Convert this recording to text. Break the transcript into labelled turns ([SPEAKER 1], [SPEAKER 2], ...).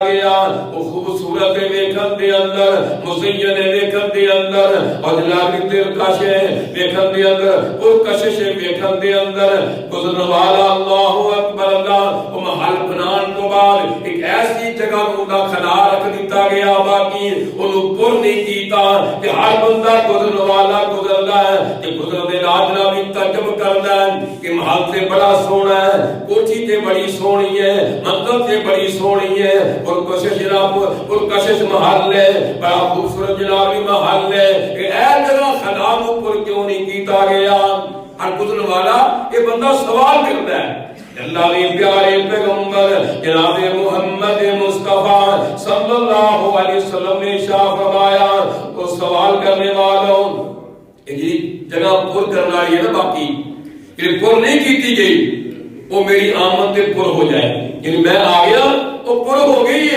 [SPEAKER 1] گیا وہ خوبصورت ویکھن دے اندر مزین ویکھن دے اندر اجلالی دلکش ویکھن دے اندر پرکشش ویکھن دے اندر گزرن والا اللہ اکبر اللہ وہ محل بنان تو بعد ایک ایسی جگہ نودا کھلا رکھ دیتا گیا باقی انہوں پر نہیں کیتا کہ ہر بندہ گزرن والا گزرنا ہے کہ گزرن دے راجنا بھی تجب کرنا ہے کہ محل سے بڑا سونا ہے کوٹھی تے بڑی سونی ہے منزل تے بڑی سونی ہے پرکشش جناب پرکشش محل ہے بڑا خوبصورت جنابی محل ہے کہ اے جگہ خدام اوپر کیوں نہیں کیتا گیا ہر گزرن والا یہ بندہ سوال کرتا ہے اللہ نے پیارے پیغمبر جناب محمد مصطفیٰ صلی اللہ علیہ وسلم نے ارشاد فرمایا تو سوال کرنے والوں یہ جگہ پر کرنا ہے نا باقی یہ پر نہیں کیتی گئی وہ میری آمد پہ پر ہو جائے یعنی میں آ گیا وہ پر ہو گئی ہے